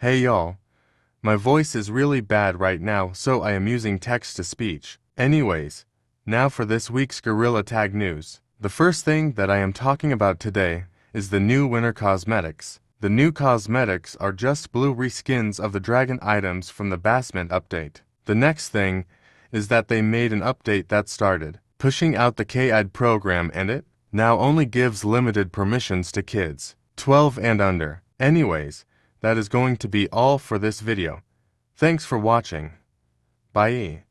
Hey y'all, my voice is really bad right now, so I am using text-to-speech. Anyways, now for this week's Gorilla Tag news. The first thing that I am talking about today is the new winter cosmetics. The new cosmetics are just blue reskins of the dragon items from the Basement update. The next thing is that they made an update that started pushing out the K-ID program, and it now only gives limited permissions to kids 12 and under. Anyways, that is going to be all for this video. Thanks for watching. Bye.